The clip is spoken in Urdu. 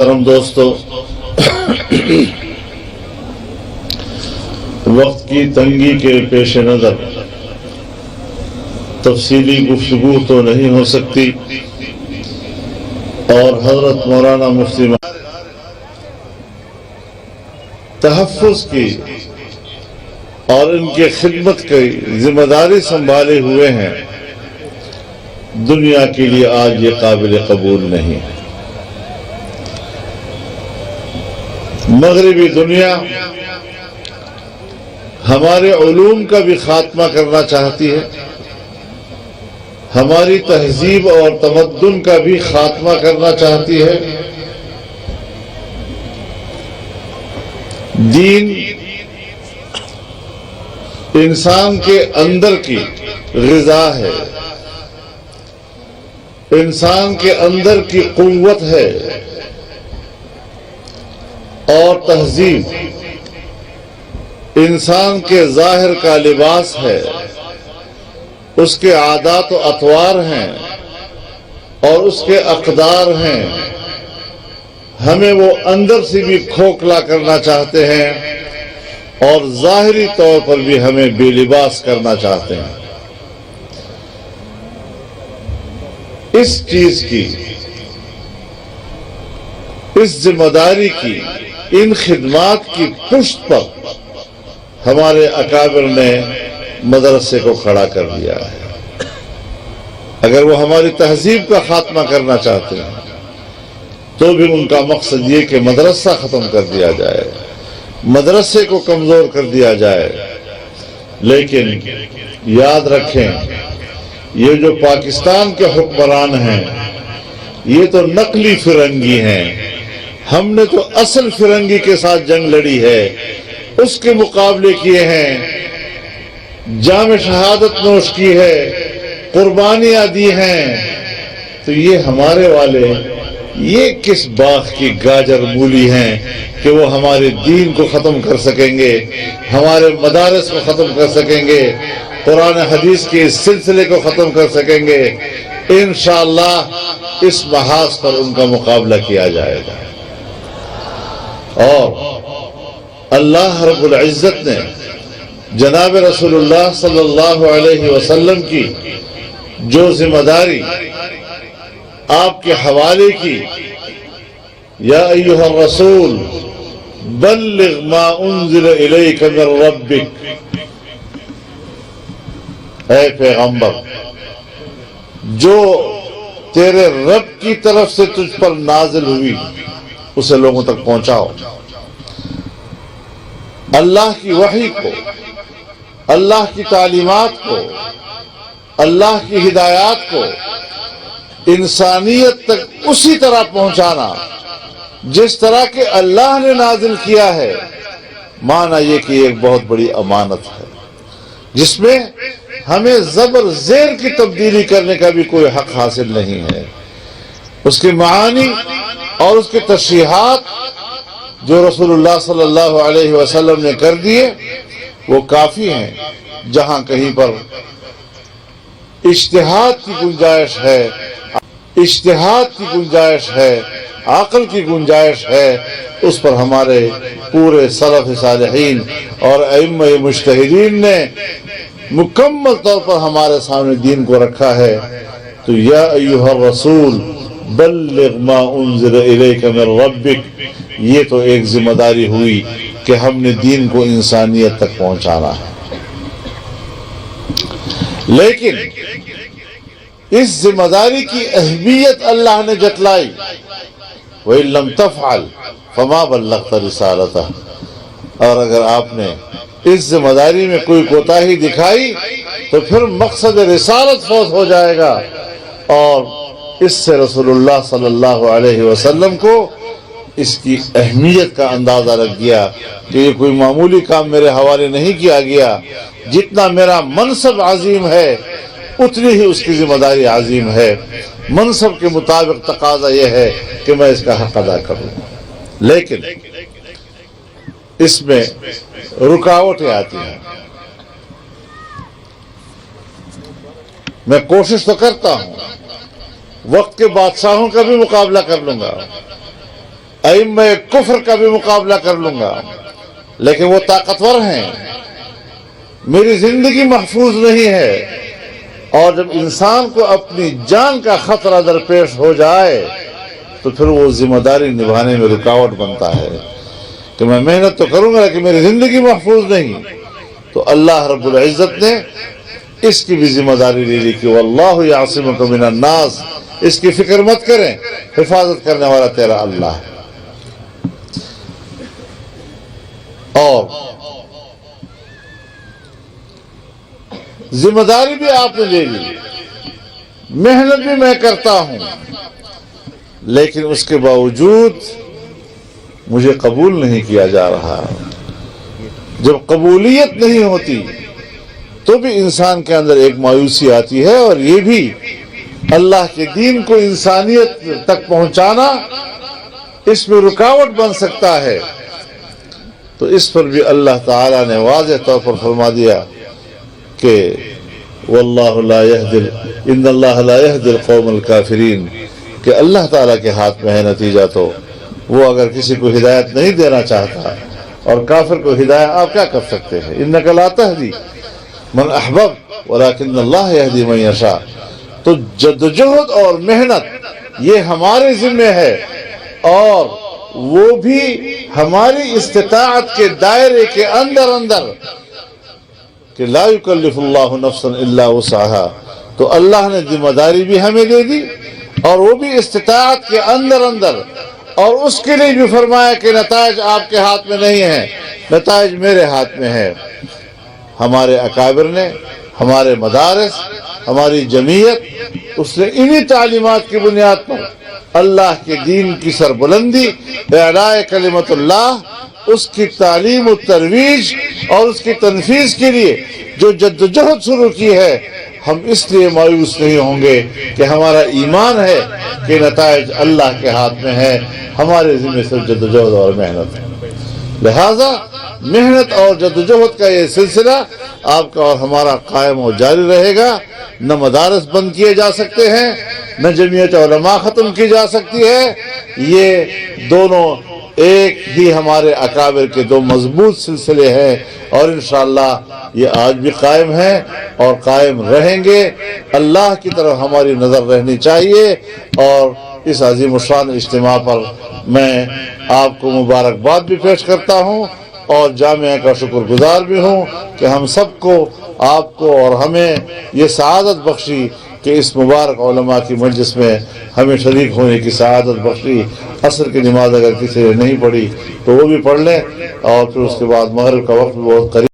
محترم دوستو، وقت کی تنگی کے پیش نظر تفصیلی گفتگو تو نہیں ہو سکتی، اور حضرت مولانا مفتی تحفظ کی اور ان کی خدمت کی ذمہ داری سنبھالے ہوئے ہیں، دنیا کے لیے آج یہ قابل قبول نہیں ہے۔ مغربی دنیا ہمارے علوم کا بھی خاتمہ کرنا چاہتی ہے، ہماری تہذیب اور تمدن کا بھی خاتمہ کرنا چاہتی ہے۔ دین انسان کے اندر کی غذا ہے، انسان کے اندر کی قوت ہے، اور تہذیب انسان کے ظاہر کا لباس ہے، اس کے عادات و اطوار ہیں اور اس کے اقدار ہیں۔ ہمیں وہ اندر سے بھی کھوکھلا کرنا چاہتے ہیں اور ظاہری طور پر بھی ہمیں بے لباس کرنا چاہتے ہیں۔ اس چیز کی، اس ذمہ داری کی، ان خدمات کی پشت پر ہمارے اکابر نے مدرسے کو کھڑا کر دیا ہے۔ اگر وہ ہماری تہذیب کا خاتمہ کرنا چاہتے ہیں تو بھی ان کا مقصد یہ کہ مدرسہ ختم کر دیا جائے، مدرسے کو کمزور کر دیا جائے۔ لیکن یاد رکھیں، یہ جو پاکستان کے حکمران ہیں یہ تو نقلی فرنگی ہیں، ہم نے تو اصل فرنگی کے ساتھ جنگ لڑی ہے، اس کے مقابلے کیے ہیں، جام شہادت نوش کی ہے، قربانیاں دی ہیں۔ تو یہ ہمارے والے یہ کس باغ کی گاجر مولی ہیں کہ وہ ہمارے دین کو ختم کر سکیں گے، ہمارے مدارس کو ختم کر سکیں گے، قرآن حدیث کے اس سلسلے کو ختم کر سکیں گے؟ انشاءاللہ اس محاذ پر ان کا مقابلہ کیا جائے گا۔ اور اللہ رب العزت نے جناب رسول اللہ صلی اللہ علیہ وسلم کی جو ذمہ داری آپ کے حوالے کی، یا ایھا الرسول بلغ ما انزل الیک من ربک، اے پیغمبر جو تیرے رب کی طرف سے تجھ پر نازل ہوئی اسے لوگوں تک پہنچاؤ۔ اللہ کی وحی کو، اللہ کی تعلیمات کو، اللہ کی ہدایات کو انسانیت تک اسی طرح پہنچانا جس طرح کہ اللہ نے نازل کیا ہے، مانا یہ کہ ایک بہت بڑی امانت ہے جس میں ہمیں زبر زیر کی تبدیلی کرنے کا بھی کوئی حق حاصل نہیں ہے۔ اس کی معانی اور اس کے تشریحات جو رسول اللہ صلی اللہ علیہ وسلم نے کر دیے وہ کافی ہیں۔ جہاں کہیں پر اجتہاد کی گنجائش ہے، اجتہاد کی گنجائش ہے، عقل کی گنجائش ہے، اس پر ہمارے پورے سلف صالحین اور ائمہ مجتہدین نے مکمل طور پر ہمارے سامنے دین کو رکھا ہے۔ تو یا ایھا الرسول بلغ ما انزل الیک من ربک، یہ تو ایک ذمہ داری ہوئی کہ ہم نے دین کو انسانیت تک پہنچانا ہے۔ لیکن اس ذمہ داری کی اہمیت اللہ نے جتلائی، وَإِن لَّمْ تَفْعَلْ فَمَا بَلَّغْتَ رِسَالَتَهُ، اور اگر آپ نے اس ذمہ داری میں کوئی کوتاہی دکھائی تو پھر مقصد رسالت فوت ہو جائے گا۔ اور اس سے رسول اللہ صلی اللہ علیہ وسلم کو اس کی اہمیت کا اندازہ لگ گیا کہ یہ کوئی معمولی کام میرے حوالے نہیں کیا گیا، جتنا میرا منصب عظیم ہے اتنی ہی اس کی ذمہ داری عظیم ہے۔ منصب کے مطابق تقاضا یہ ہے کہ میں اس کا حق ادا کروں، لیکن اس میں رکاوٹیں آتی ہیں۔ میں کوشش تو کرتا ہوں، وقت کے بادشاہوں کا بھی مقابلہ کر لوں گا، ائمہ کفر کا بھی مقابلہ کر لوں گا، لیکن وہ طاقتور ہیں، میری زندگی محفوظ نہیں ہے۔ اور جب انسان کو اپنی جان کا خطرہ درپیش ہو جائے تو پھر وہ ذمہ داری نبھانے میں رکاوٹ بنتا ہے کہ میں محنت تو کروں گا لیکن میری زندگی محفوظ نہیں۔ تو اللہ رب العزت نے اس کی بھی ذمہ داری لے لی کہ واللہ یعصمک من الناس، اس کی فکر مت کریں، حفاظت کرنے والا تیرا اللہ ہے۔ اور ذمہ داری بھی آپ نے لے لی، محنت بھی میں کرتا ہوں، لیکن اس کے باوجود مجھے قبول نہیں کیا جا رہا۔ جب قبولیت نہیں ہوتی تو بھی انسان کے اندر ایک مایوسی آتی ہے، اور یہ بھی اللہ کے دین کو انسانیت تک پہنچانا اس میں رکاوٹ بن سکتا ہے۔ تو اس پر بھی اللہ تعالیٰ نے واضح طور پر فرما دیا کہ واللہ لا یہدی ان اللہ لا یہدی القوم الکافرین، کہ اللہ تعالیٰ کے ہاتھ میں ہے نتیجہ، تو وہ اگر کسی کو ہدایت نہیں دینا چاہتا اور کافر کو ہدایت آپ کیا کر سکتے ہیں؟ انک لا تہدی من احببت ولکن اللہ یہدی من یشاء۔ تو جدوجہد اور محنت یہ ہمارے ذمہ ہے، اور وہ بھی ہماری استطاعت کے دائرے کے اندر کہ لا یکلف اللہ نفسا الا وسعها۔ تو اللہ نے ذمہ داری بھی ہمیں دے دی، اور وہ بھی استطاعت کے اندر، اور اس کے لیے بھی فرمایا کہ نتائج آپ کے ہاتھ میں نہیں ہیں، نتائج میرے ہاتھ میں ہے۔ ہمارے اکابر نے، ہمارے مدارس، ہماری جمعیت، اس نے انہی تعلیمات کی بنیاد پر اللہ کے دین کی سربلندی، اعلاء کلمت اللہ، اس کی تعلیم و ترویج اور اس کی تنفیذ کے لیے جو جدوجہد شروع کی ہے، ہم اس لیے مایوس نہیں ہوں گے کہ ہمارا ایمان ہے کہ نتائج اللہ کے ہاتھ میں ہے، ہمارے ذمہ صرف جدوجہد اور محنت ہے۔ لہذا محنت اور جدوجہد کا یہ سلسلہ آپ کا اور ہمارا قائم و جاری رہے گا۔ نہ مدارس بند کیے جا سکتے ہیں، نہ جمعیت علماء ختم کی جا سکتی ہے۔ یہ دونوں ایک ہی ہمارے اکابر کے دو مضبوط سلسلے ہیں، اور انشاءاللہ یہ آج بھی قائم ہیں اور قائم رہیں گے۔ اللہ کی طرف ہماری نظر رہنی چاہیے، اور اس عظیم الشان اجتماع پر میں آپ کو مبارکباد بھی پیش کرتا ہوں، اور جامعہ کا شکر گزار بھی ہوں کہ ہم سب کو، آپ کو اور ہمیں یہ سعادت بخشی کہ اس مبارک علماء کی مجلس میں ہمیں شریک ہونے کی سعادت بخشی۔ عصر کی نماز اگر کسی نے نہیں پڑھی تو وہ بھی پڑھ لیں، اور پھر اس کے بعد مغرب کا وقت بہت قریب